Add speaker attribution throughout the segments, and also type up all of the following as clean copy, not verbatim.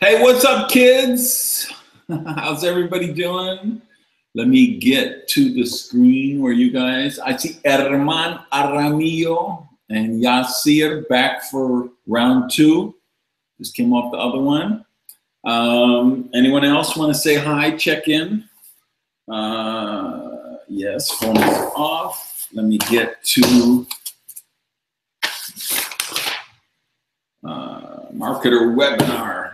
Speaker 1: Hey, what's up, kids? How's everybody doing? Let me get to the screen where you guys, I see Herman Aramillo and Yasir back for round two. Just came off the other one. Anyone else want to say hi, check in? Yes, phone is off. Let me get to marketer webinar.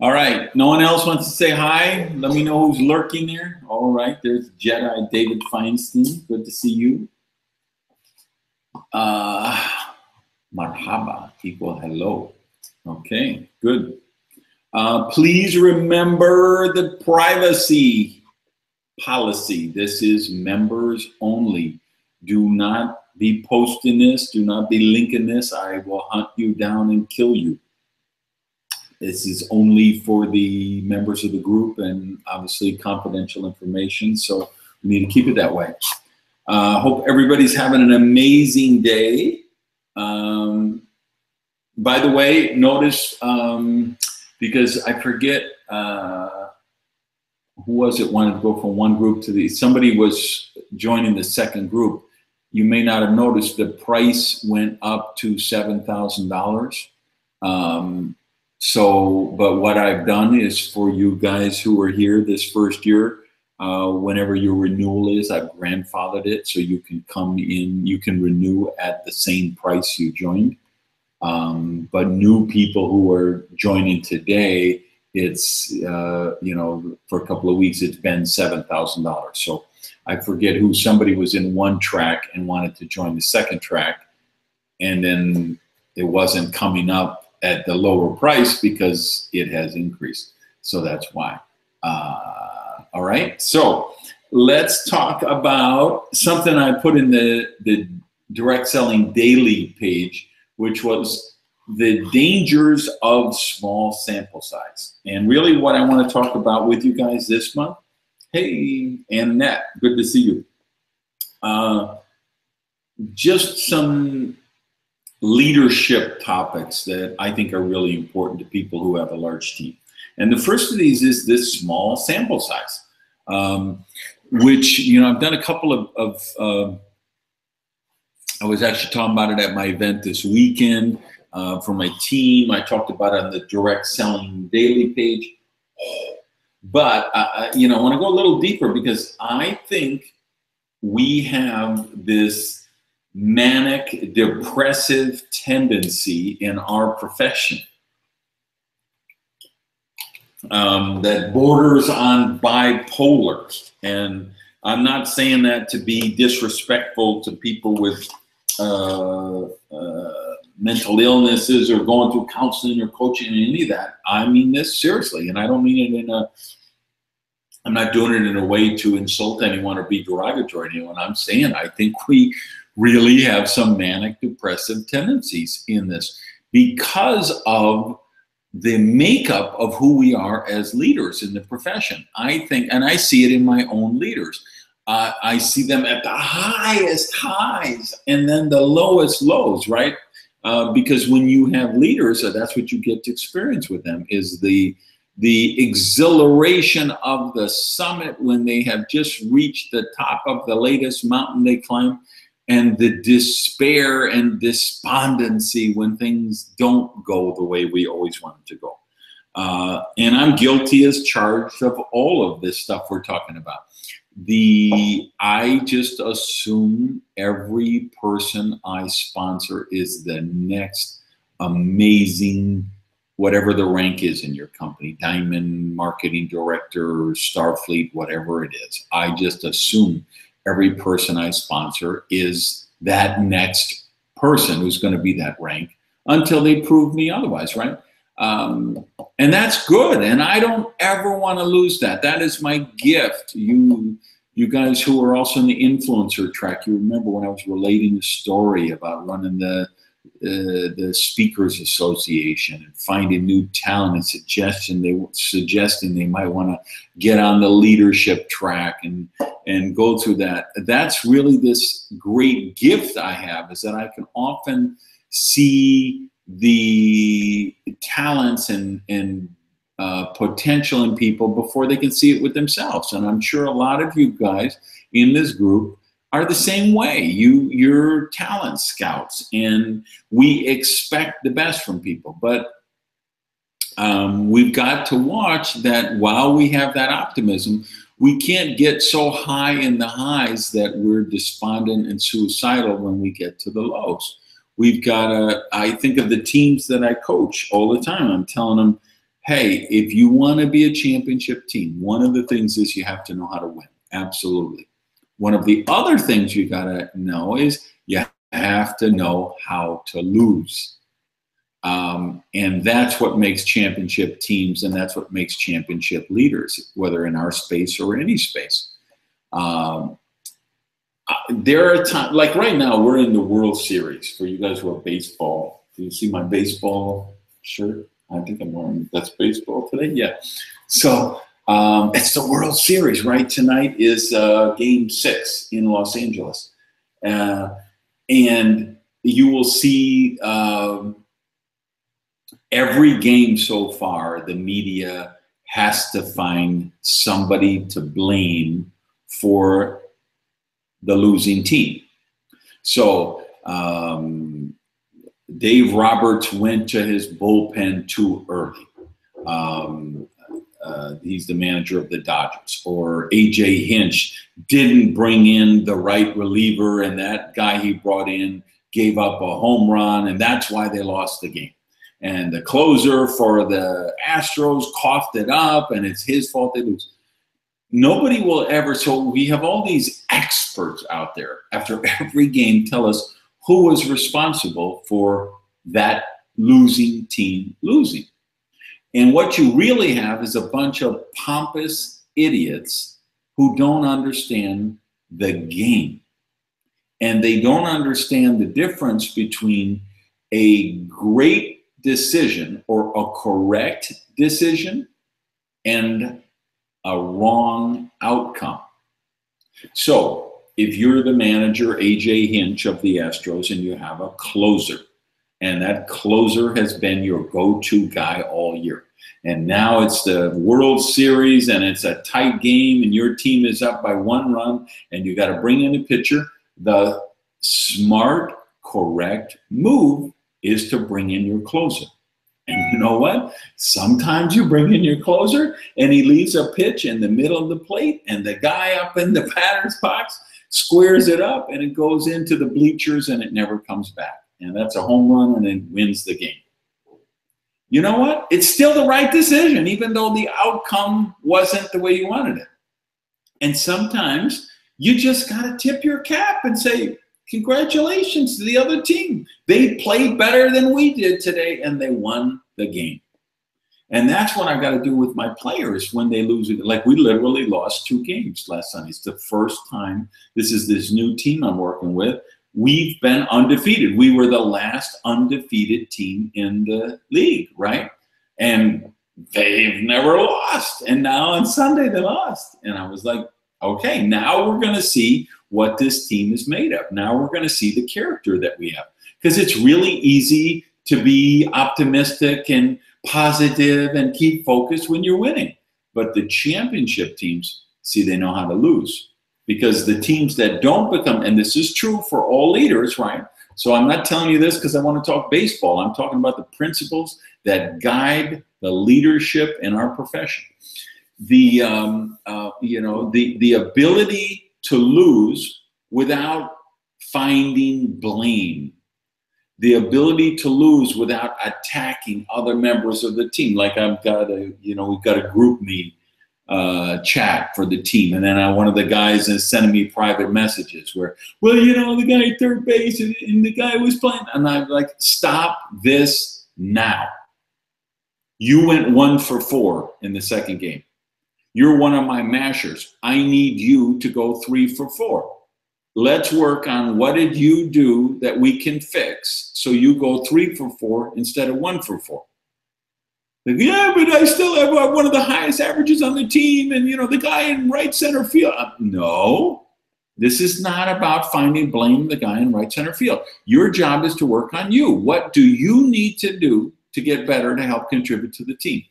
Speaker 1: All right, no one else wants to say hi? Let me know who's lurking there. All right, there's Jedi David Feinstein. Good to see you. Marhaba equal hello. Okay, good. Please remember the privacy policy. This is members only. Do not be posting this. Do not be linking this. I will hunt you down and kill you. This is only for the members of the group and obviously confidential information. So we need to keep it that way. Hope everybody's having an amazing day. By the way, notice, because I forget, who was it wanted to go from one group to the, somebody was joining the second group. You may not have noticed the price went up to $7,000. So, but what I've done is for you guys who are here this first year, whenever your renewal is, I've grandfathered it so you can come in, you can renew at the same price you joined. But new people who are joining today, it's, you know, for a couple of weeks, it's been $7,000. So I forget who, somebody was in one track and wanted to join the second track, and then it wasn't coming up at the lower price because it has increased. So that's why. All right, so let's talk about something I put in the Direct Selling Daily page, which was the dangers of small sample size. And really what I want to talk about with you guys this month, hey, Annette, good to see you. Just some leadership topics that I think are really important to people who have a large team. And the first of these is this small sample size, which, you know, I've done a couple of I was actually talking about it at my event this weekend for my team. I talked about it on the Direct Selling Daily page. But, you know, I want to go a little deeper because I think we have this manic depressive tendency in our profession that borders on bipolar. And I'm not saying that to be disrespectful to people with mental illnesses or going through counseling or coaching and any of that. I mean this seriously, and I don't mean it in a, I'm not doing it in a way to insult anyone or be derogatory to anyone. I'm saying I think we really have some manic depressive tendencies in this because of the makeup of who we are as leaders in the profession. I think, and I see it in my own leaders, I see them at the highest highs and then the lowest lows, right? Because when you have leaders, that's what you get to experience with them, is the exhilaration of the summit when they have just reached the top of the latest mountain they climb, and the despair and despondency when things don't go the way we always want them to go. And I'm guilty as charged of all of this stuff we're talking about. I just assume every person I sponsor is the next amazing, whatever the rank is in your company, Diamond, Marketing Director, Starfleet, whatever it is. I just assume every person I sponsor is that next person who's going to be that rank until they prove me otherwise, right? And that's good, and I don't ever want to lose that. That is my gift. You guys who are also in the influencer track, you remember when I was relating the story about running the Speakers Association and finding new talent and suggesting they might want to get on the leadership track and go through that. That's really this great gift I have, is that I can often see the talents and potential in people before they can see it with themselves. And I'm sure a lot of you guys in this group are the same way. You're talent scouts, and we expect the best from people. But we've got to watch that while we have that optimism, we can't get so high in the highs that we're despondent and suicidal when we get to the lows. We've got to, I think of the teams that I coach all the time. I'm telling them, hey, if you want to be a championship team, one of the things is you have to know how to win. Absolutely. One of the other things you got to know is you have to know how to lose. And that's what makes championship teams, and that's what makes championship leaders, whether in our space or any space. There are times, like right now, we're in the World Series. For you guys who are baseball, do you see my baseball shirt? I think I'm wearing, that's baseball today? Yeah. So it's the World Series, right? Tonight is Game 6 in Los Angeles. And you will see every game so far, the media has to find somebody to blame for the losing team. So Dave Roberts went to his bullpen too early. He's the manager of the Dodgers. Or A.J. Hinch didn't bring in the right reliever, and that guy he brought in gave up a home run, and that's why they lost the game. And the closer for the Astros coughed it up, and it's his fault they lose. Nobody will ever, so we have all these experts out there after every game tell us who was responsible for that losing team losing. And what you really have is a bunch of pompous idiots who don't understand the game. And they don't understand the difference between a great decision or a correct decision and a wrong outcome. So if you're the manager, A.J. Hinch of the Astros, and you have a closer, and that closer has been your go-to guy all year, and now it's the World Series and it's a tight game and your team is up by 1 run and you got to bring in a pitcher, the smart, correct move is to bring in your closer. And you know what? Sometimes you bring in your closer and he leaves a pitch in the middle of the plate and the guy up in the batter's box squares it up and it goes into the bleachers and it never comes back. And that's a home run and it wins the game. You know what? It's still the right decision, even though the outcome wasn't the way you wanted it. And sometimes you just got to tip your cap and say, congratulations to the other team. They played better than we did today, and they won the game. And that's what I got to do with my players when they lose. Like, we literally lost 2 games last Sunday. It's the first time. This is this new team I'm working with. We've been undefeated. We were the last undefeated team in the league, right? And they've never lost. And now on Sunday they lost. And I was like, okay, now we're going to see what this team is made of. Now we're going to see the character that we have. Because it's really easy to be optimistic and positive and keep focused when you're winning. But the championship teams, see, they know how to lose. Because the teams that don't become, and this is true for all leaders, right? So I'm not telling you this because I want to talk baseball. I'm talking about the principles that guide the leadership in our profession. The ability to lose without finding blame. The ability to lose without attacking other members of the team. Like we've got a group meeting. Chat for the team, and then one of the guys is sending me private messages where, well, the guy at third base and the guy was playing, and I'm like, stop this now. You went 1 for 4 in the second game. You're one of my mashers. I need you to go 3 for 4. Let's work on what did you do that we can fix so you go 3 for 4 instead of 1 for 4. Yeah, but I still have one of the highest averages on the team, and the guy in right center field. No, this is not about finding blame the guy in right center field. Your job is to work on you. What do you need to do to get better to help contribute to the team?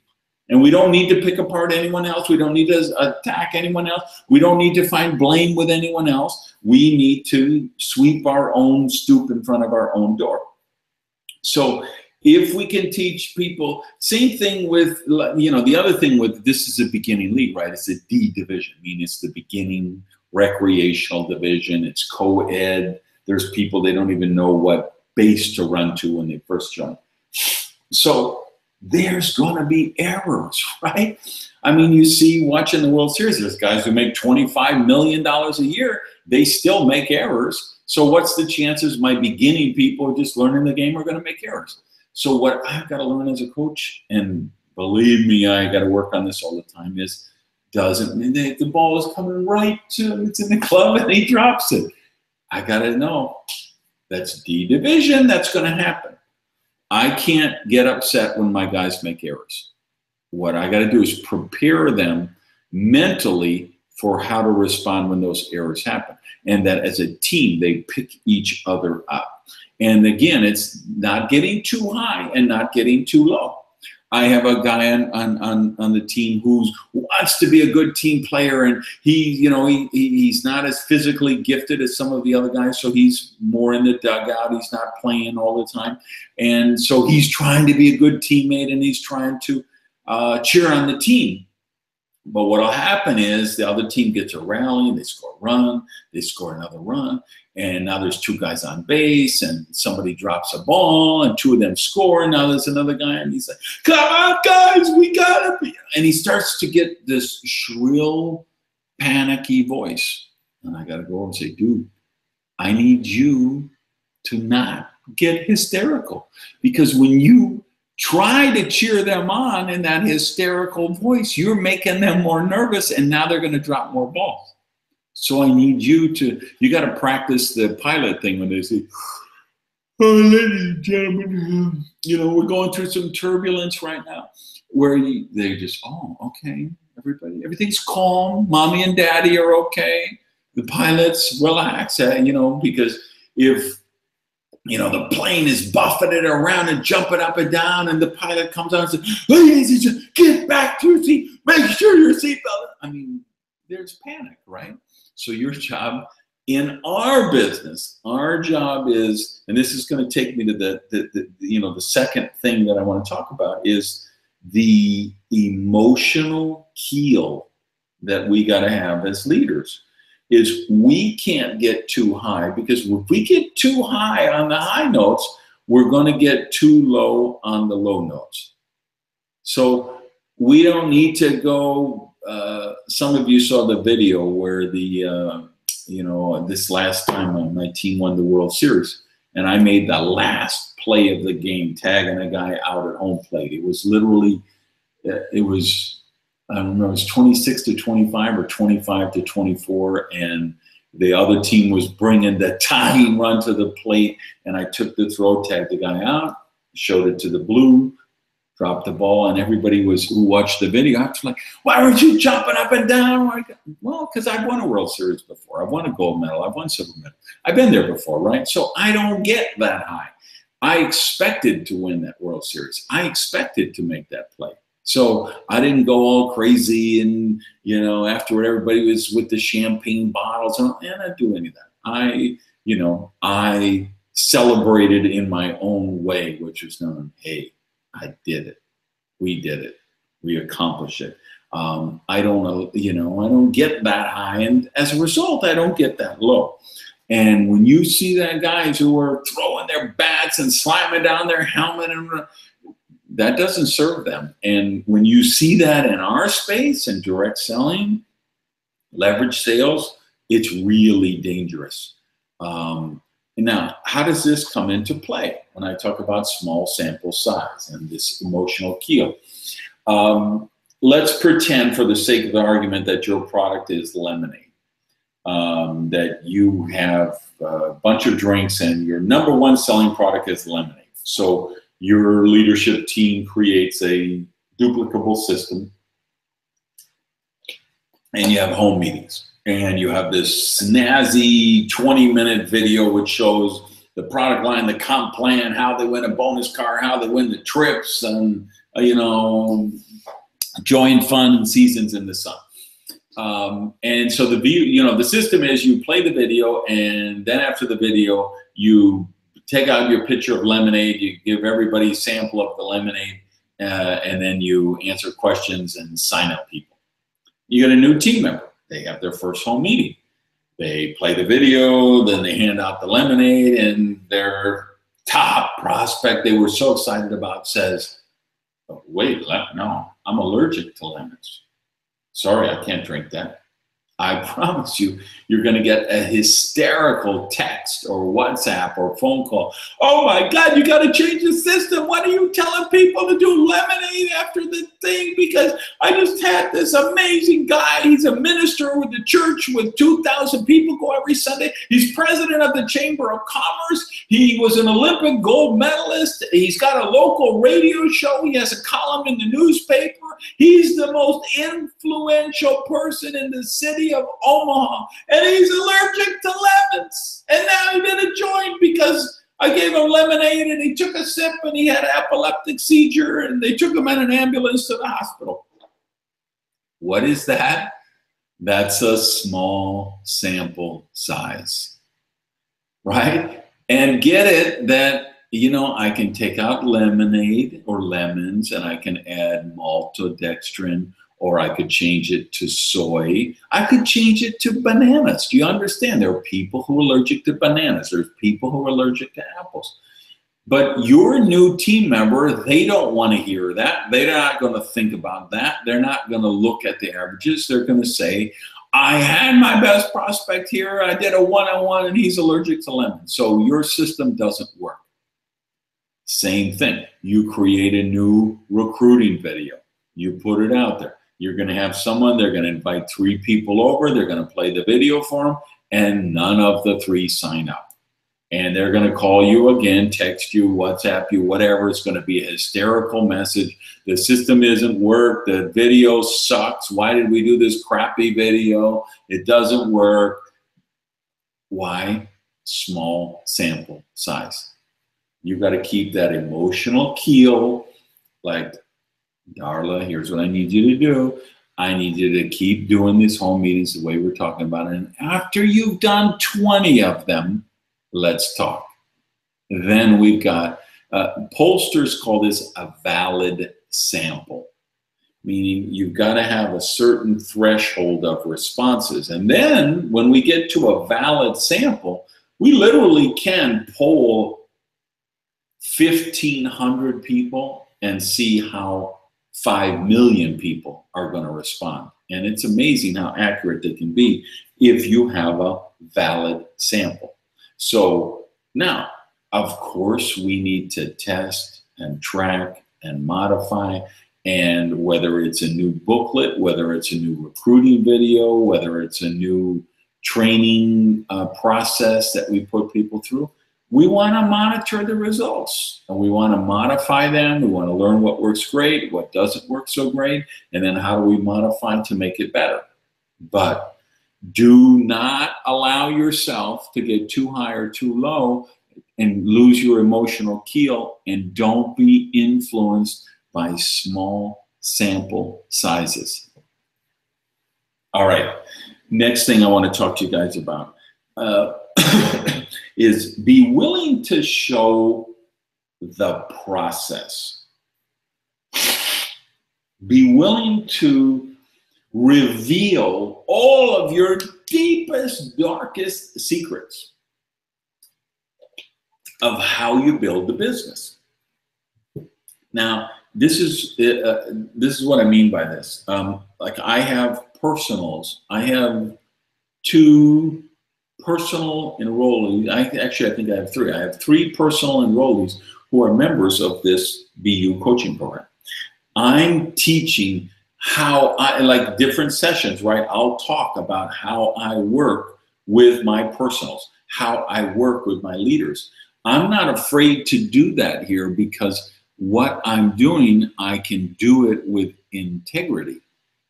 Speaker 1: And we don't need to pick apart anyone else. We don't need to attack anyone else. We don't need to find blame with anyone else. We need to sweep our own stoop in front of our own door. So if we can teach people, same thing with, you know, the other thing with, this is a beginning league, right? It's a D division, I mean, it's the beginning recreational division. It's co-ed. There's people, they don't even know what base to run to when they first join. So there's going to be errors, right? I mean, you see, watching the World Series, there's guys who make $25 million a year. They still make errors. So what's the chances my beginning people just learning the game are going to make errors? So what I've got to learn as a coach, and believe me, I got to work on this all the time, is the ball is coming right to him. It's in the glove and he drops it. I got to know that's D division. That's going to happen. I can't get upset when my guys make errors. What I got to do is prepare them mentally for how to respond when those errors happen. And that as a team, they pick each other up. And again, it's not getting too high and not getting too low. I have a guy on the team who wants to be a good team player, and he's not as physically gifted as some of the other guys, so he's more in the dugout. He's not playing all the time, and so he's trying to be a good teammate, and he's trying to cheer on the team. But what will happen is the other team gets a rally, and they score a run, they score another run, and now there's two guys on base, and somebody drops a ball, and two of them score, and now there's another guy, and he's like, come on, guys, we gotta be. And he starts to get this shrill, panicky voice. And I gotta go over and say, dude, I need you to not get hysterical. Because when you try to cheer them on in that hysterical voice, you're making them more nervous, and now they're gonna drop more balls. So I need you got to practice the pilot thing when they say, oh, ladies and gentlemen, we're going through some turbulence right now, where they just, oh, okay, everybody, everything's calm. Mommy and daddy are okay. The pilots relax, because if, the plane is buffeted around and jumping up and down, and the pilot comes out and says, ladies and gentlemen, get back to your seat. Make sure your seatbelt. I mean, there's panic, right? So your job in our business, our job is, and this is going to take me to the second thing that I want to talk about, is the emotional keel that we got to have as leaders. Is we can't get too high, because if we get too high on the high notes, we're going to get too low on the low notes. So we don't need to go. Some of you saw the video where this last time my team won the World Series, and I made the last play of the game, tagging a guy out at home plate. It was literally, I don't know, it was 26-25 or 25-24, and the other team was bringing the tying run to the plate, and I took the throw, tagged the guy out, showed it to the blue, dropped the ball, and everybody who watched the video, I was like, why weren't you jumping up and down? Well, because I've won a World Series before. I've won a gold medal. I've won silver medal. I've been there before, right? So I don't get that high. I expected to win that World Series. I expected to make that play. So I didn't go all crazy and, afterward everybody was with the champagne bottles. And I didn't do any of that. I celebrated in my own way, which was known, hey, I did it. We did it. We accomplished it. I don't get that high. And as a result, I don't get that low. And when you see that guys who are throwing their bats and slamming down their helmet, that doesn't serve them. And when you see that in our space and direct selling, leverage sales, it's really dangerous. Now, how does this come into play when I talk about small sample size and this emotional keel? Let's pretend, for the sake of the argument, that your product is lemonade, that you have a bunch of drinks and your number one selling product is lemonade. So your leadership team creates a duplicable system, and you have home meetings. And you have this snazzy 20-minute video which shows the product line, the comp plan, how they win a bonus car, how they win the trips, and join fun and seasons in the sun. And so the view, you know, the system is you play the video, and then after the video, you take out your pitcher of lemonade, you give everybody a sample of the lemonade, and then you answer questions and sign up people. You get a new team member. They have their first home meeting. They play the video, then they hand out the lemonade, and their top prospect they were so excited about says, oh, wait, no, I'm allergic to lemons. Sorry, I can't drink that. I promise you, you're going to get a hysterical text or WhatsApp or phone call. Oh my God, you got to change the system. What are you telling people to do lemonade after the thing? Because I just had this amazing guy. He's a minister with the church with 2,000 people go every Sunday. He's president of the Chamber of Commerce. He was an Olympic gold medalist. He's got a local radio show. He has a column in the newspaper. He's the most influential person in the city of Omaha, and he's allergic to lemons. And now he didn't join because I gave him lemonade and he took a sip and he had an epileptic seizure and they took him in an ambulance to the hospital. What is that? That's a small sample size, right? And get it that, you know, I can take out lemonade or lemons and I can add maltodextrin, or I could change it to soy. I could change it to bananas. Do you understand? There are people who are allergic to bananas. There's people who are allergic to apples. But your new team member, they don't want to hear that. They're not going to think about that. They're not going to look at the averages. They're going to say, I had my best prospect here. I did a one-on-one and he's allergic to lemons. So your system doesn't work. Same thing. You create a new recruiting video. You put it out there. You're going to have someone, they're going to invite 3 people over, they're going to play the video for them, and none of the 3 sign up. And they're going to call you again, text you, WhatsApp you, whatever. It's going to be a hysterical message. The system isn't work. The video sucks. Why did we do this crappy video? It doesn't work. Why? Small sample size. You've got to keep that emotional keel, like, Darla, here's what I need you to do. I need you to keep doing these home meetings the way we're talking about it. And after you've done 20 of them, let's talk. Then we've got, pollsters call this a valid sample, meaning you've got to have a certain threshold of responses. And then when we get to a valid sample, we literally can poll 1,500 people and see how 5 million people are going to respond. And it's amazing how accurate they can be if you have a valid sample. So now, of course, we need to test and track and modify. And whether it's a new booklet, whether it's a new recruiting video, whether it's a new training process that we put people through, we want to monitor the results and we want to modify them. We want to learn what works great, what doesn't work so great, and then how do we modify to make it better. But do not allow yourself to get too high or too low and lose your emotional keel, and don't be influenced by small sample sizes. All right, next thing I want to talk to you guys about is be willing to show the process. Be willing to reveal all of your deepest, darkest secrets of how you build the business. Now, this is what I mean by this. Like, I have personals. I have 2 personal enrollees. Actually, I think I have 3. I have 3 personal enrollees who are members of this BU coaching program. I'm teaching how I, like different sessions, right? I'll talk about how I work with my personals, how I work with my leaders. I'm not afraid to do that here because what I'm doing, I can do it with integrity.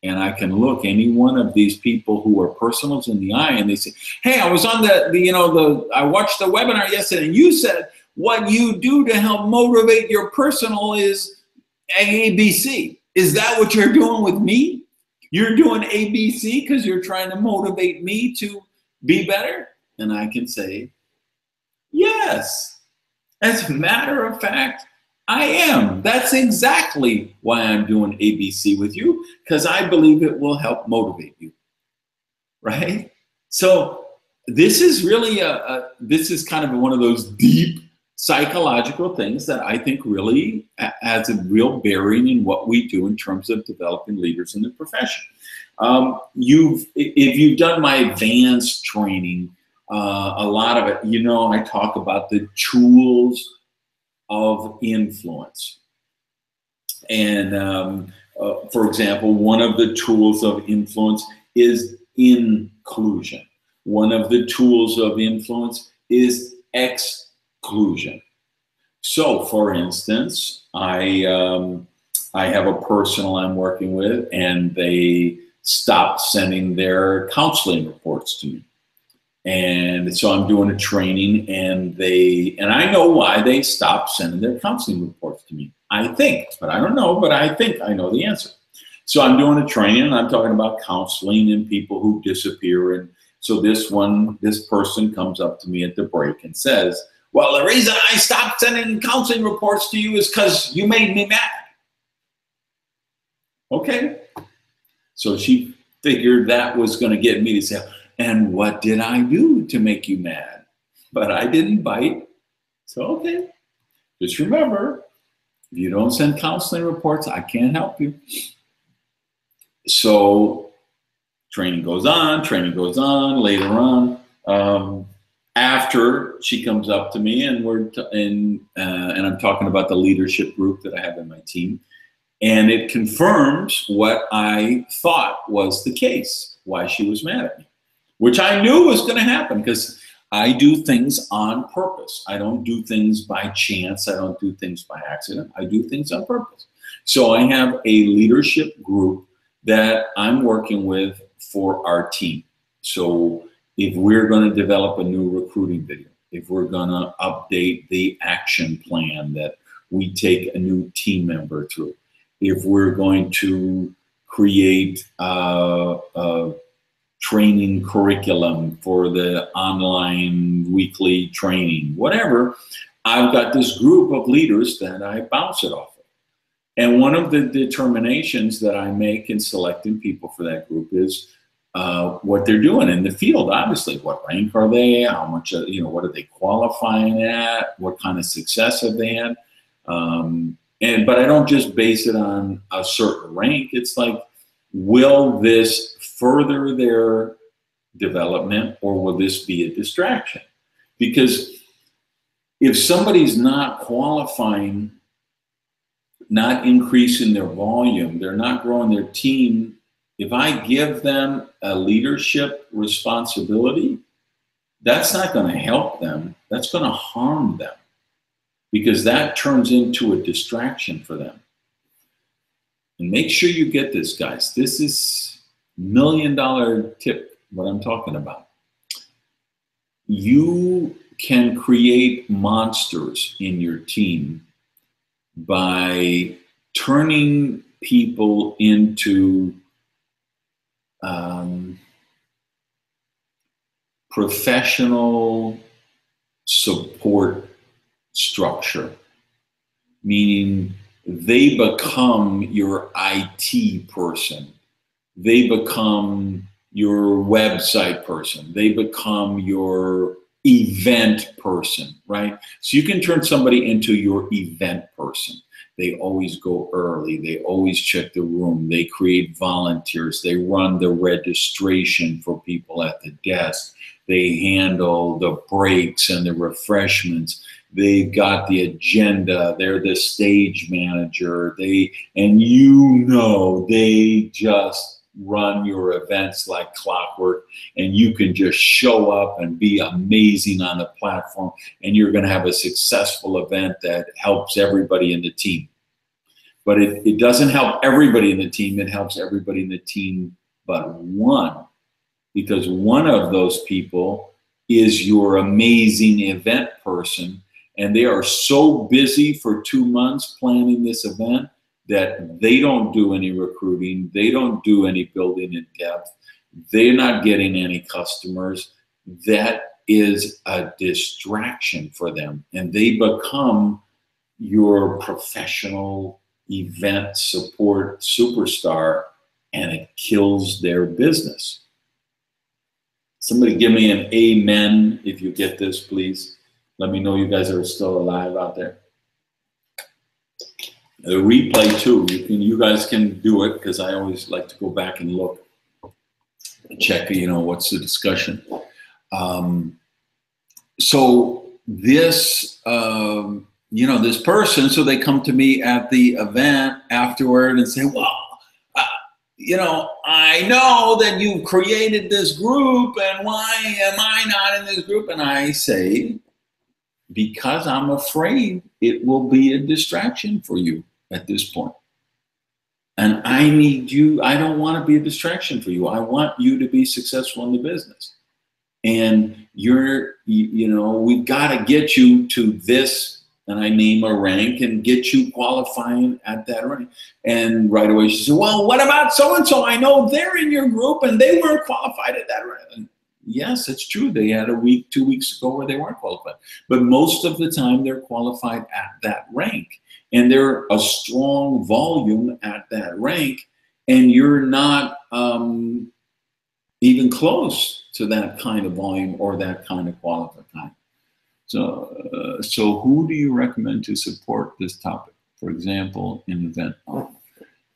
Speaker 1: And I can look any one of these people who are personals in the eye and they say, hey, I was on I watched the webinar yesterday and you said what you do to help motivate your personal is ABC. Is that what you're doing with me? You're doing ABC because you're trying to motivate me to be better? And I can say, yes. As a matter of fact, I am. That's exactly why I'm doing ABC with you, because I believe it will help motivate you, right? So this is really this is kind of one of those deep psychological things that I think really has a real bearing in what we do in terms of developing leaders in the profession. If you've done my advanced training, a lot of it, you know, I talk about the tools of influence. And for example, one of the tools of influence is inclusion. One of the tools of influence is exclusion. So, for instance, I have a person I'm working with, and they stopped sending their counseling reports to me. And so I'm doing a training, and I know why they stopped sending their counseling reports to me. I think, but I don't know, but I think I know the answer. So I'm doing a training, and I'm talking about counseling and people who disappear. And so this person comes up to me at the break and says, well, the reason I stopped sending counseling reports to you is because you made me mad. Okay. So she figured that was going to get me to say, and what did I do to make you mad? But I didn't bite. So, okay. Just remember, if you don't send counseling reports, I can't help you. So training goes on. Later on, after she comes up to me, and and I'm talking about the leadership group that I have in my team, and it confirms what I thought was the case, why she was mad at me, which I knew was going to happen, because I do things on purpose. I don't do things by chance. I don't do things by accident. I do things on purpose. So I have a leadership group that I'm working with for our team. So if we're going to develop a new recruiting video, if we're going to update the action plan that we take a new team member through, if we're going to create a training curriculum for the online weekly training, whatever, I've got this group of leaders that I bounce it off of. And one of the determinations that I make in selecting people for that group is what they're doing in the field. Obviously, what rank are they? How much, what are they qualifying at? What kind of success have they had? But I don't just base it on a certain rank. It's like, will this further their development, or will this be a distraction? Because if somebody's not qualifying, not increasing their volume, they're not growing their team, if I give them a leadership responsibility, that's not going to help them. That's going to harm them, because that turns into a distraction for them. And make sure you get this, guys. This is $1 million tip, what I'm talking about. You can create monsters in your team by turning people into professional support structure, meaning they become your IT person. They become your website person. They become your event person, right? So you can turn somebody into your event person. They always go early. They always check the room. They create volunteers. They run the registration for people at the desk. They handle the breaks and the refreshments. They've got the agenda. They're the stage manager. They just run your events like clockwork, and you can just show up and be amazing on the platform, and you're going to have a successful event that helps everybody in the team. But it doesn't help everybody in the team. It helps everybody in the team but one, because one of those people is your amazing event person, and they are so busy for 2 months planning this event that they don't do any recruiting, they don't do any building in depth, they're not getting any customers, that is a distraction for them. And they become your professional event support superstar, and it kills their business. Somebody give me an amen if you get this, please. Let me know you guys are still alive out there. The replay too, you guys can do it, because I always like to go back and look, check, what's the discussion. So this, this person, so they come to me at the event afterward and say, well, I know that you've created this group, and why am I not in this group? And I say, because I'm afraid it will be a distraction for you at this point. And I need you, I don't want to be a distraction for you. I want you to be successful in the business. And we've got to get you to this, and I name a rank, and get you qualifying at that rank. And right away she said, well, what about so-and-so? I know they're in your group and they weren't qualified at that rank. And yes, it's true. They had a week, 2 weeks ago where they weren't qualified. But most of the time they're qualified at that rank. And they're a strong volume at that rank. And you're not even close to that kind of volume or that kind of qualified. So who do you recommend to support this topic? For example, in event.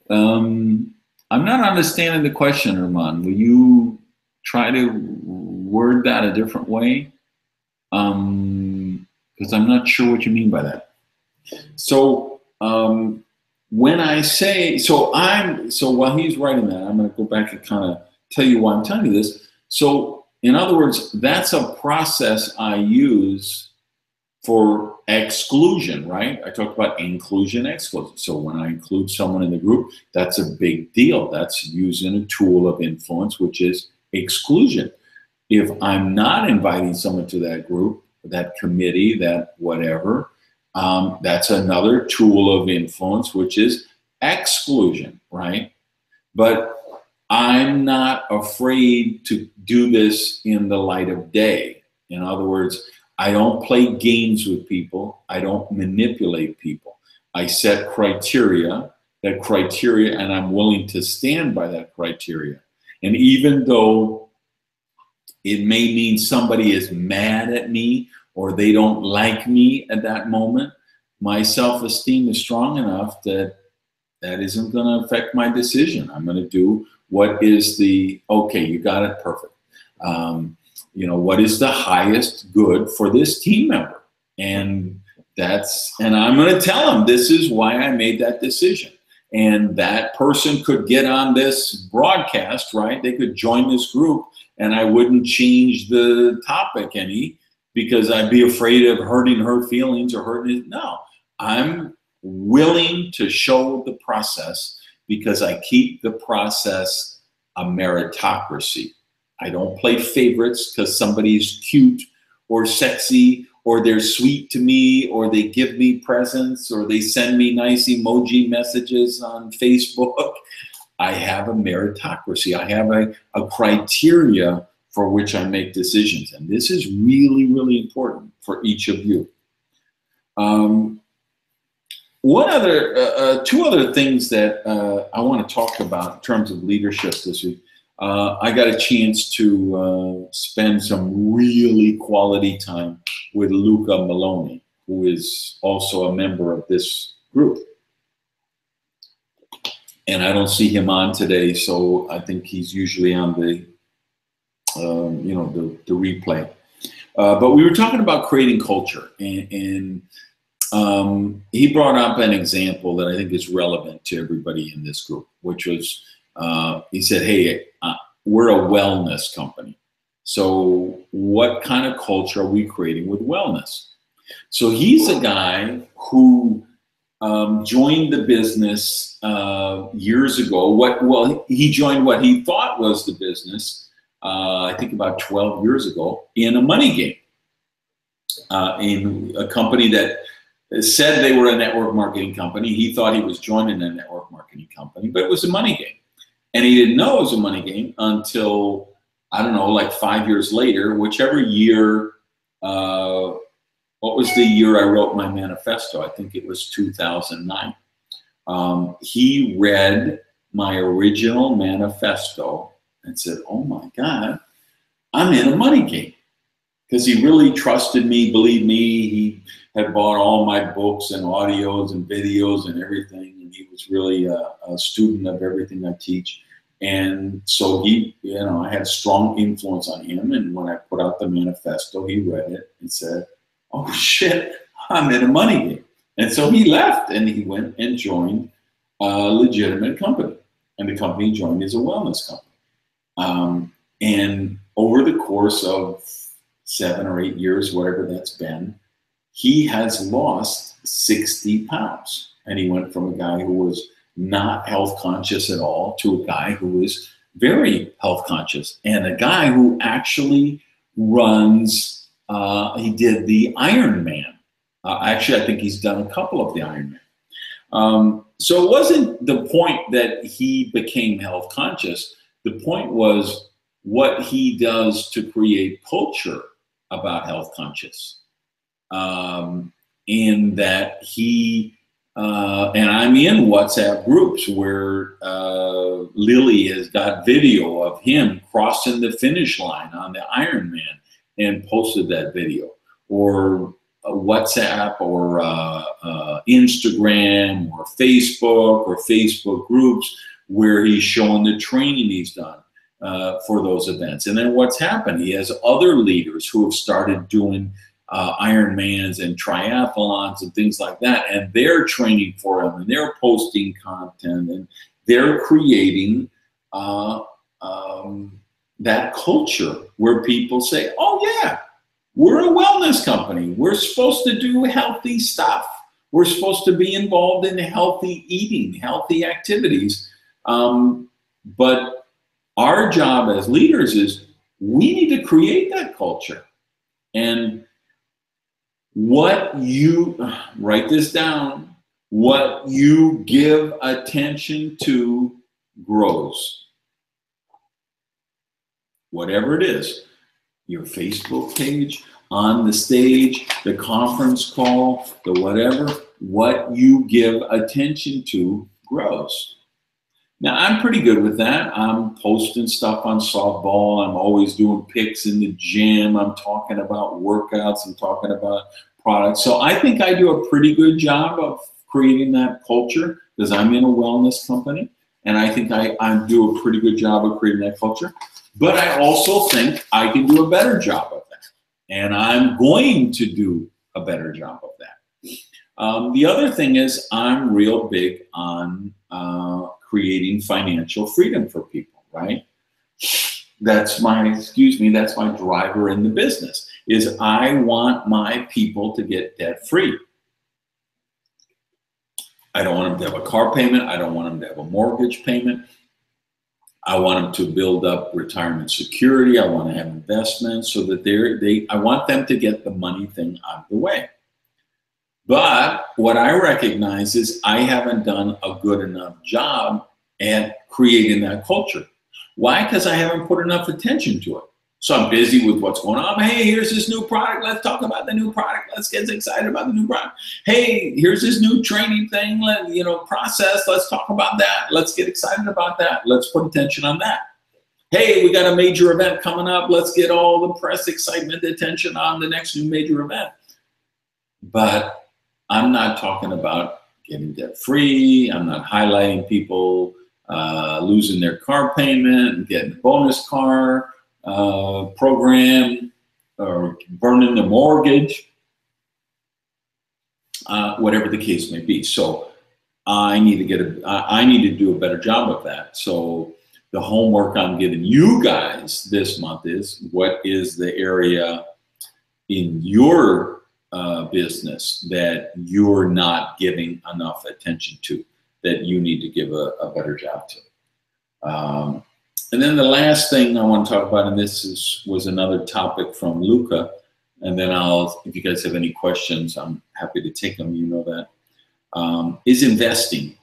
Speaker 1: I'm not understanding the question, Herman. Will you try to word that a different way? Because I'm not sure what you mean by that. So when I say, so while he's writing that, I'm going to go back and kind of tell you why I'm telling you this. So in other words, that's a process I use for exclusion, right? I talked about inclusion, exclusion. So when I include someone in the group, that's a big deal. That's using a tool of influence, which is exclusion. If I'm not inviting someone to that group, that committee, that whatever, that's another tool of influence, which is exclusion, right? But I'm not afraid to do this in the light of day. In other words, I don't play games with people. I don't manipulate people. I set criteria, and I'm willing to stand by that criteria. And even though it may mean somebody is mad at me or they don't like me at that moment, my self-esteem is strong enough that that isn't going to affect my decision. I'm going to do what is okay, you got it, perfect. What is the highest good for this team member? And I'm going to tell them this is why I made that decision. And that person could get on this broadcast, right? They could join this group, and I wouldn't change the topic any, because I'd be afraid of hurting her feelings or hurting it. No, I'm willing to show the process, because I keep the process a meritocracy. I don't play favorites because somebody's cute or sexy, or they're sweet to me, or they give me presents, or they send me nice emoji messages on Facebook. I have a meritocracy. I have a criteria for which I make decisions. And this is really, really important for each of you. Two other things that I want to talk about in terms of leadership this week. I got a chance to spend some really quality time with Luca Maloney, who is also a member of this group. And I don't see him on today, so I think he's usually on the replay. But we were talking about creating culture, and he brought up an example that I think is relevant to everybody in this group, which was, he said, hey, we're a wellness company. So what kind of culture are we creating with wellness? So he's a guy who joined the business years ago. He joined what he thought was the business, I think about 12 years ago, in a money game, in a company that said they were a network marketing company. He thought he was joining a network marketing company, but it was a money game. And he didn't know it was a money game until, I don't know, like 5 years later, whichever year, what was the year I wrote my manifesto? I think it was 2009. He read my original manifesto and said, oh my God, I'm in a money game. Because he really trusted me, believed me. He had bought all my books and audios and videos and everything. And he was really a student of everything I teach. And so he, you know, I had strong influence on him. And when I put out the manifesto, he read it and said, oh shit, I'm in a money game. And so he left and he went and joined a legitimate company. And the company he joined is a wellness company. And over the course of 7 or 8 years, whatever that's been, he has lost 60 pounds. And he went from a guy who was not health conscious at all to a guy who is very health conscious, and a guy who actually runs, he did the Ironman. Actually, I think he's done a couple of the Ironman. So it wasn't the point that he became health conscious. The point was what he does to create culture about health conscious. In that he, and I'm in WhatsApp groups where Lily has got video of him crossing the finish line on the Ironman and posted that video, or WhatsApp or Instagram or Facebook groups where he's showing the training he's done for those events. And then what's happened, he has other leaders who have started doing Ironmans and triathlons and things like that, and they're training for him, and they're posting content, and they're creating that culture where people say, oh yeah, we're a wellness company. We're supposed to do healthy stuff. We're supposed to be involved in healthy eating, healthy activities. But our job as leaders is we need to create that culture. And what you, write this down, what you give attention to grows. Whatever it is, your Facebook page, on the stage, the conference call, the whatever, what you give attention to grows. Now, I'm pretty good with that. I'm posting stuff on softball. I'm always doing pics in the gym. I'm talking about workouts. I'm talking about products. So I think I do a pretty good job of creating that culture because I'm in a wellness company. And I think I do a pretty good job of creating that culture. But I also think I can do a better job of that. And I'm going to do a better job of that. The other thing is I'm real big on creating financial freedom for people, right? That's my, that's my driver in the business, is I want my people to get debt free. I don't want them to have a car payment. I don't want them to have a mortgage payment. I want them to build up retirement security. I want to have investments so that I want them to get the money thing out of the way. But what I recognize is I haven't done a good enough job at creating that culture. Why? Because I haven't put enough attention to it. So I'm busy with what's going on. Hey, here's this new product. Let's talk about the new product. Let's get excited about the new product. Hey, here's this new training thing, process. Let's talk about that. Let's get excited about that. Let's put attention on that. Hey, we got a major event coming up. Let's get all the press excitement, attention on the next new major event. But I'm not talking about getting debt free. I'm not highlighting people losing their car payment and getting a bonus car program or burning the mortgage, whatever the case may be. So I need to do a better job of that. So the homework I'm giving you guys this month is, what is the area in your business that you're not giving enough attention to, that you need to give a better job to. And then the last thing I want to talk about, and this was another topic from Luca, and then if you guys have any questions, I'm happy to take them. You know that. Is investing.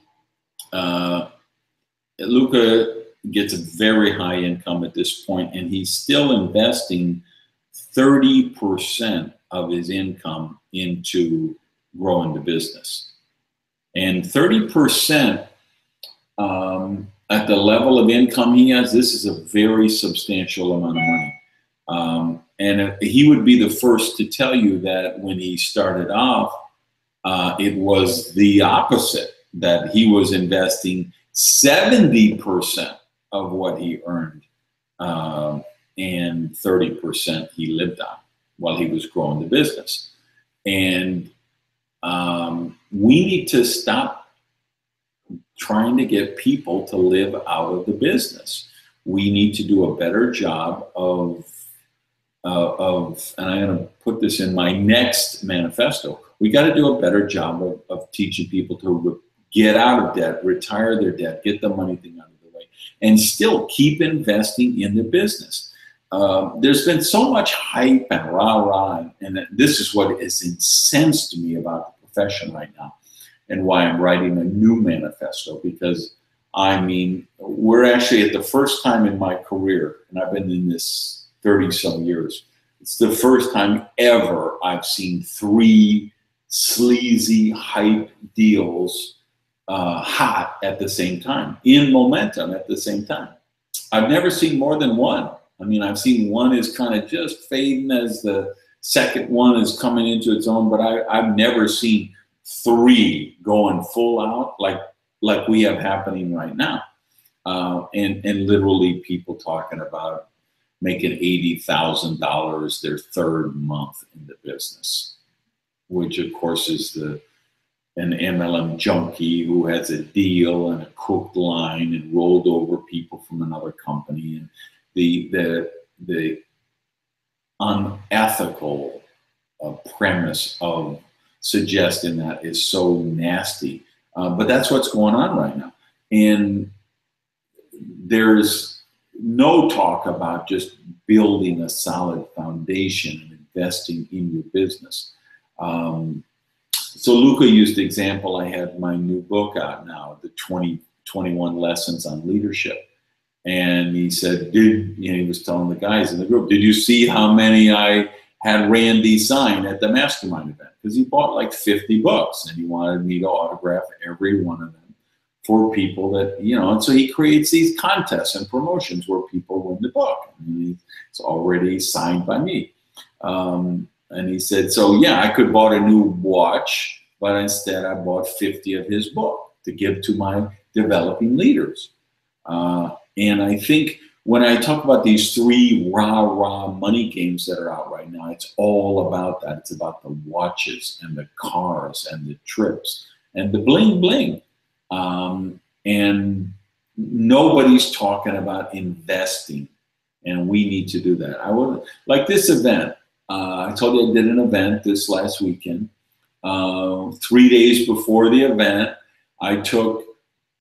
Speaker 1: Luca gets a very high income at this point, and he's still investing 30% of his income into growing the business. And 30% at the level of income he has, this is a very substantial amount of money. And he would be the first to tell you that when he started off, it was the opposite, that he was investing 70% of what he earned, and 30% he lived on while he was growing the business. And we need to stop trying to get people to live out of the business. We need to do a better job of and I'm going to put this in my next manifesto. We got to do a better job of teaching people to get out of debt, retire their debt, get the money thing out of the way, and still keep investing in the business. There's been so much hype and rah-rah, and this is what is incensed me about the profession right now, and why I'm writing a new manifesto, because I mean, we're actually at the first time in my career, and I've been in this 30-some years, it's the first time ever I've seen 3 sleazy hype deals hot at the same time, in momentum at the same time. I've never seen more than one. I mean, I've seen one is kind of just fading as the second one is coming into its own, but I've never seen 3 going full out like we have happening right now. And literally people talking about making $80,000 their 3rd month in the business, which of course is an MLM junkie who has a deal and a cooked line and rolled over people from another company. And the unethical premise of suggesting that is so nasty. But that's what's going on right now. And there's no talk about just building a solid foundation and investing in your business. So Luca used the example. I had my new book out now, the 21 Lessons on Leadership. And he said, he was telling the guys in the group, did you see how many I had Randy sign at the mastermind event? Because he bought like 50 books and he wanted me to autograph every one of them for people that, and so he creates these contests and promotions where people win the book. And it's already signed by me. And he said, so yeah, I could have bought a new watch, but instead I bought 50 of his book to give to my developing leaders. And I think when I talk about these 3 rah-rah money games that are out right now, it's all about that. It's about the watches and the cars and the trips and the bling bling. And nobody's talking about investing, and we need to do that. I would like this event. I told you I did an event this last weekend. 3 days before the event, I took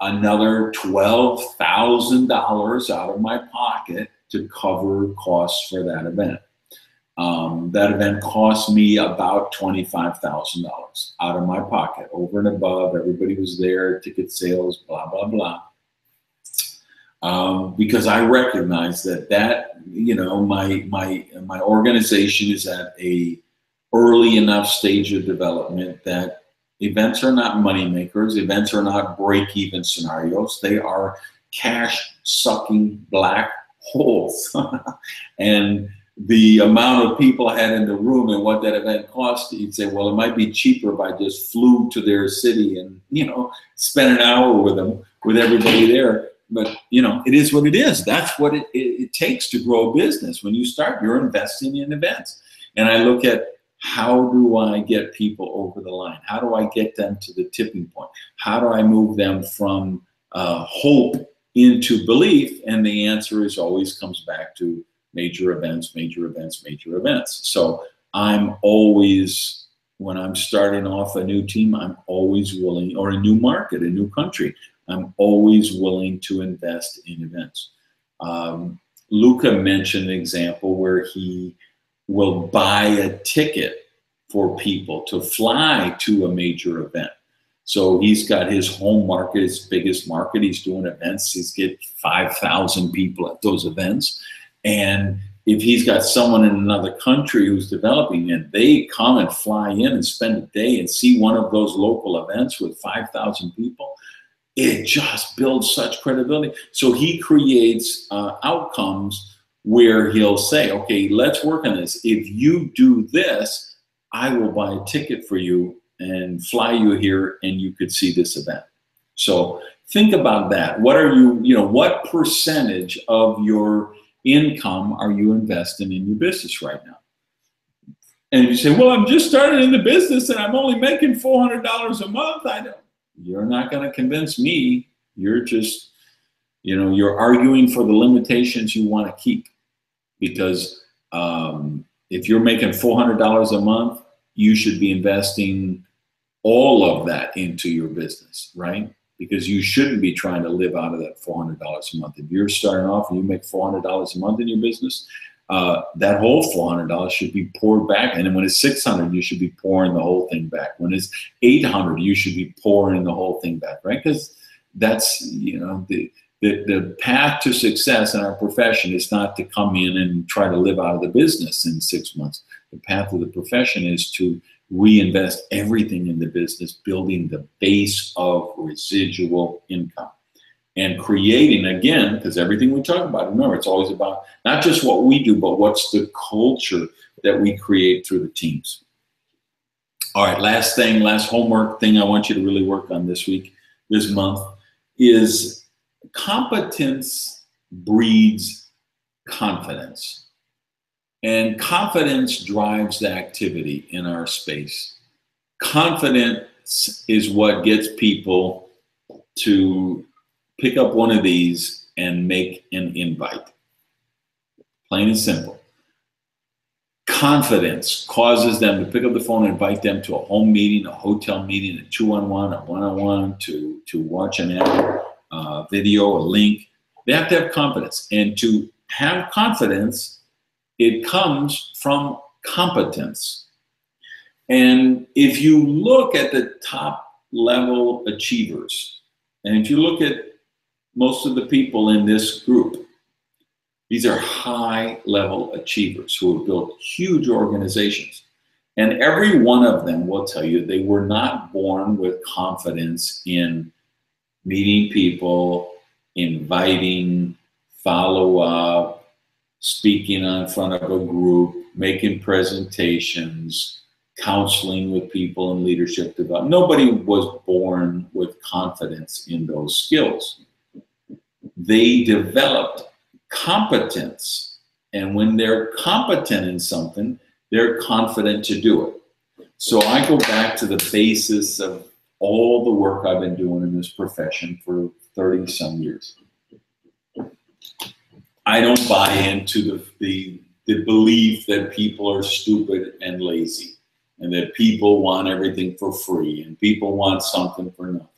Speaker 1: another $12,000 out of my pocket to cover costs for that event. That event cost me about $25,000 out of my pocket, over and above. Everybody was there, ticket sales, blah, blah, blah. Because I recognize that my organization is at a early enough stage of development that events are not money makers. Events are not break-even scenarios. They are cash-sucking black holes. And the amount of people I had in the room and what that event cost, you'd say, well, it might be cheaper if I just flew to their city and, spent an hour with them, with everybody there. But, it is what it is. That's what it takes to grow a business. When you start, you're investing in events. And I look at, how do I get people over the line? How do I get them to the tipping point? How do I move them from hope into belief? And the answer is always comes back to major events, major events, major events. So I'm always, when I'm starting off a new team, I'm always willing, or a new market, a new country, I'm always willing to invest in events. Luca mentioned an example where he will buy a ticket for people to fly to a major event. So he's got his home market, his biggest market. He's doing events. He's getting 5,000 people at those events. And if he's got someone in another country who's developing it, they come and fly in and spend a day and see one of those local events with 5,000 people. It just builds such credibility. So he creates outcomes where he'll say, okay, let's work on this. If you do this, I will buy a ticket for you and fly you here, and you could see this event. So think about that. What are what percentage of your income are you investing in your business right now? And you say, well, I'm just starting in the business and I'm only making $400 a month. You're not going to convince me. You're just, you're arguing for the limitations you want to keep. Because if you're making $400 a month, you should be investing all of that into your business, right? Because you shouldn't be trying to live out of that $400 a month. If you're starting off and you make $400 a month in your business, that whole $400 should be poured back. And then when it's $600, you should be pouring the whole thing back. When it's $800, you should be pouring the whole thing back, right? Because that's, the path to success in our profession is not to come in and try to live out of the business in 6 months. The path of the profession is to reinvest everything in the business, building the base of residual income and creating, again, because everything we talk about, remember, it's always about not just what we do, but what's the culture that we create through the teams. All right, last homework thing I want you to really work on this month is competence breeds confidence. And confidence drives the activity in our space. Confidence is what gets people to pick up one of these and make an invite. Plain and simple. Confidence causes them to pick up the phone and invite them to a home meeting, a hotel meeting, a 2-on-1, a 1-on-1, to watch an ad, video, a link. They have to have confidence. And to have confidence, it comes from competence. And if you look at the top level achievers, and if you look at most of the people in this group, these are high level achievers who have built huge organizations. And every one of them will tell you they were not born with confidence in meeting people, inviting, follow up, speaking in front of a group, making presentations, counseling with people in leadership development. Nobody was born with confidence in those skills. They developed competence. And when they're competent in something, they're confident to do it. So I go back to the basis of all the work I've been doing in this profession for 30 some years. I don't buy into the belief that people are stupid and lazy and that people want everything for free and people want something for nothing.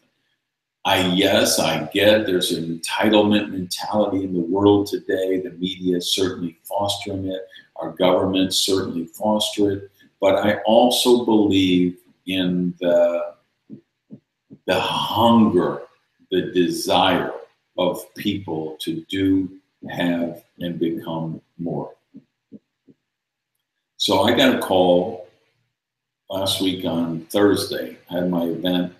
Speaker 1: Yes, I get there's an entitlement mentality in the world today. The media is certainly fostering it. Our governments certainly foster it. But I also believe in the hunger, the desire of people to do, have, and become more. So I got a call last week on Thursday. I had my event.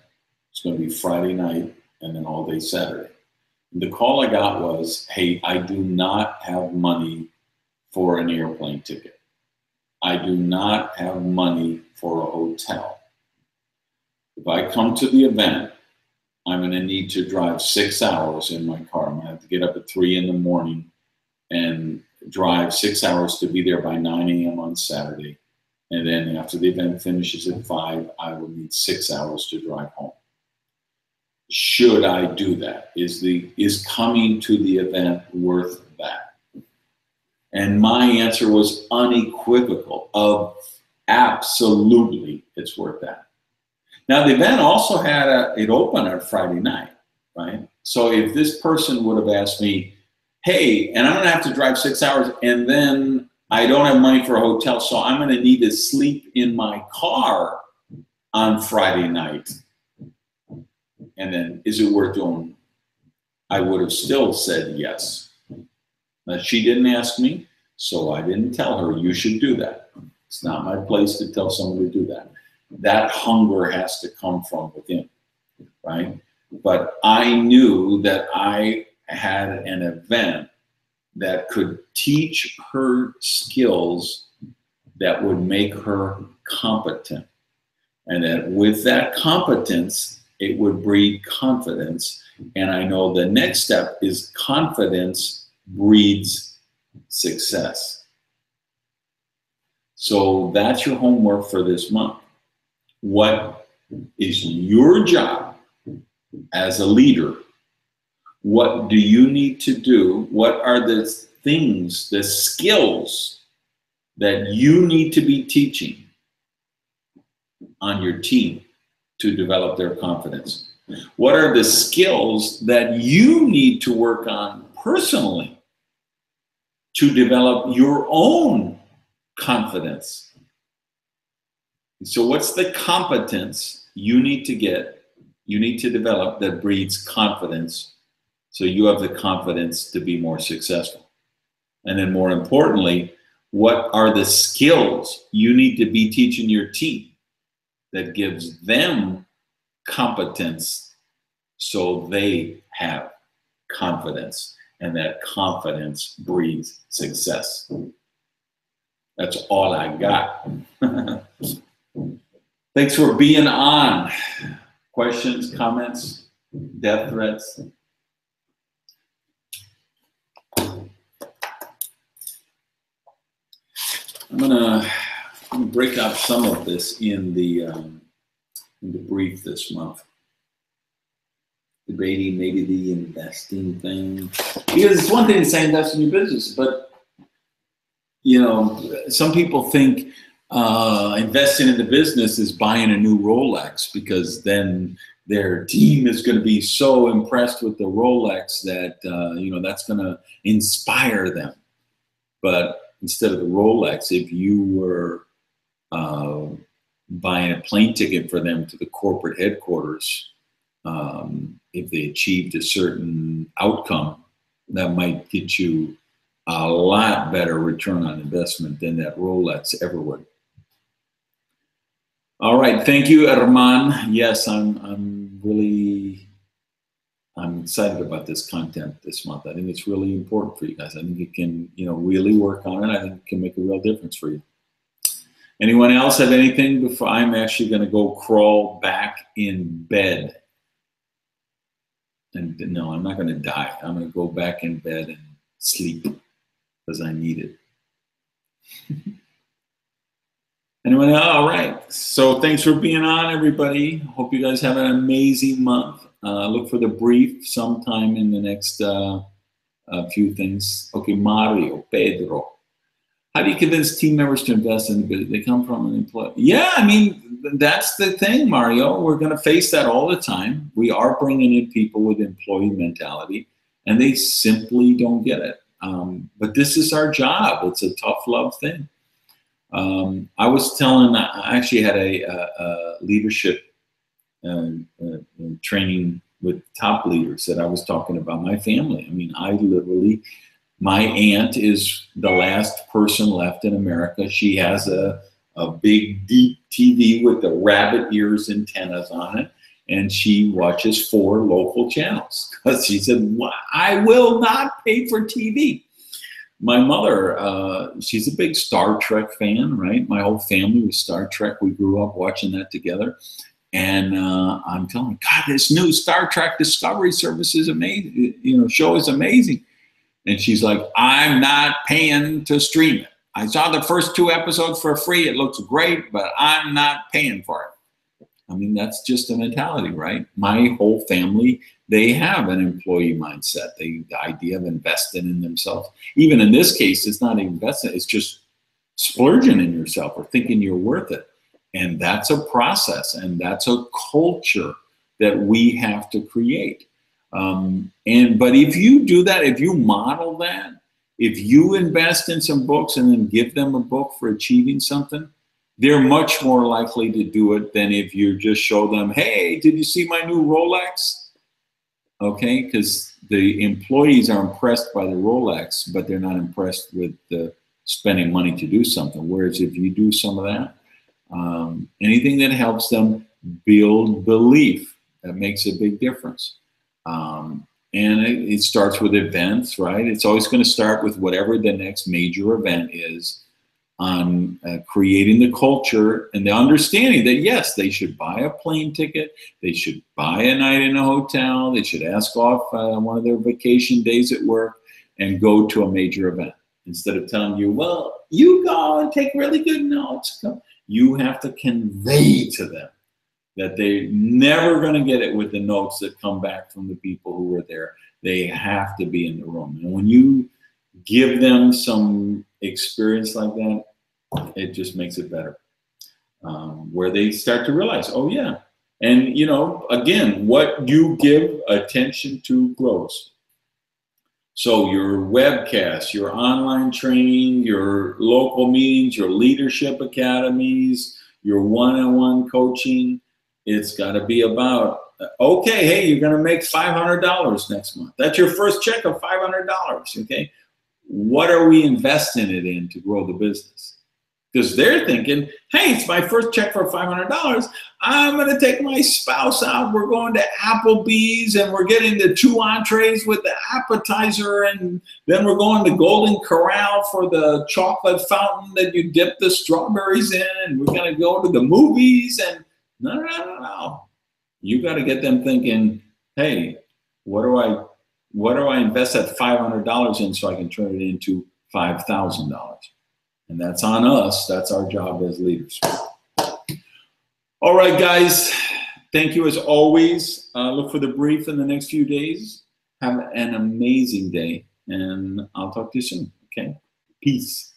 Speaker 1: It's going to be Friday night and then all day Saturday. And the call I got was, hey, I do not have money for an airplane ticket. I do not have money for a hotel. If I come to the event, I'm going to need to drive 6 hours in my car. I'm going to have to get up at 3 in the morning and drive 6 hours to be there by 9 a.m. on Saturday. And then after the event finishes at 5, I will need 6 hours to drive home. Should I do that? Is coming to the event worth that? And my answer was unequivocal of absolutely it's worth that. Now the event also had it open on Friday night, right? So if this person would have asked me, hey, and I'm gonna have to drive 6 hours and then I don't have money for a hotel, so I'm going to need to sleep in my car on Friday night. And then, is it worth doing? I would have still said yes. Now, she didn't ask me, so I didn't tell her, you should do that. It's not my place to tell someone to do that. That hunger has to come from within, right? But I knew that I had an event that could teach her skills that would make her competent. And that with that competence, it would breed confidence. And I know the next step is confidence breeds success. So that's your homework for this month. What is your job as a leader? What do you need to do? What are the things, the skills that you need to be teaching on your team to develop their confidence? What are the skills that you need to work on personally to develop your own confidence? So what's the competence you need to develop that breeds confidence, so you have the confidence to be more successful? And then more importantly, what are the skills you need to be teaching your team that gives them competence so they have confidence, and that confidence breeds success? That's all I got. Thanks for being on. Questions, comments, death threats? I'm gonna break out some of this in the brief this month. Debating maybe the investing thing, because it's one thing to say invest in your business, but you know, some people think investing in the business is buying a new Rolex, because then their team is going to be so impressed with the Rolex that you know, that's going to inspire them. But instead of the Rolex, if you were buying a plane ticket for them to the corporate headquarters, if they achieved a certain outcome, that might get you a lot better return on investment than that Rolex ever would. All right, thank you, Herman. Yes, I'm excited about this content this month. I think it's really important for you guys. I think you can, you know, really work on it. I think it can make a real difference for you. Anyone else have anything before? I'm actually going to go crawl back in bed. And no, I'm not going to die. I'm going to go back in bed and sleep because I need it. Anyone else? All right. So thanks for being on, everybody. Hope you guys have an amazing month. Look for the brief sometime in the next few things. Okay, Mario, Pedro. How do you convince team members to invest in the business? They come from an employee. Yeah, I mean, that's the thing, Mario. We're going to face that all the time. We are bringing in people with employee mentality, and they simply don't get it. But this is our job. It's a tough love thing. I was telling, I actually had a leadership training with top leaders that I was talking about my family. I mean, I literally, my aunt is the last person left in America. She has a big, deep TV with the rabbit ears antennas on it, and she watches 4 local channels. Because she said, well, I will not pay for TV. My mother, she's a big Star Trek fan, right? My whole family was Star Trek. We grew up watching that together. And I'm telling her, God, this new Star Trek Discovery Service is amazing. You know, show is amazing. And she's like, I'm not paying to stream it. I saw the first 2 episodes for free. It looks great, but I'm not paying for it. I mean, that's just a mentality, right? My whole family, they have an employee mindset. The idea of investing in themselves. Even in this case, it's not investing. It's just splurging in yourself or thinking you're worth it. And that's a process, and that's a culture that we have to create. But if you do that, if you model that, if you invest in some books and then give them a book for achieving something, they're much more likely to do it than if you just show them, hey, did you see my new Rolex? Okay, because the employees are impressed by the Rolex, but they're not impressed with the spending money to do something. Whereas if you do some of that, anything that helps them build belief, that makes a big difference. And it starts with events, right? It's always going to start with whatever the next major event is, on creating the culture and the understanding that, yes, they should buy a plane ticket, they should buy a night in a hotel, they should ask off one of their vacation days at work and go to a major event. Instead of telling you, well, you go and take really good notes, you have to convey to them that they're never going to get it with the notes that come back from the people who were there. They have to be in the room. And when you give them some experience like that, it just makes it better. Where they start to realize, oh yeah. And you know, again, what you give attention to grows. So your webcasts, your online training, your local meetings, your leadership academies, your one-on-one coaching, it's got to be about, okay, hey, you're going to make $500 next month. That's your first check of $500, okay? What are we investing it in to grow the business? Because they're thinking, hey, it's my first check for $500. I'm going to take my spouse out. We're going to Applebee's and we're getting the 2 entrees with the appetizer. And then we're going to Golden Corral for the chocolate fountain that you dip the strawberries in. And we're going to go to the movies. And no. You got to get them thinking, hey, what do I invest that $500 in so I can turn it into $5,000? And that's on us. That's our job as leaders. All right, guys. Thank you as always. Look for the brief in the next few days. Have an amazing day. And I'll talk to you soon. Okay? Peace.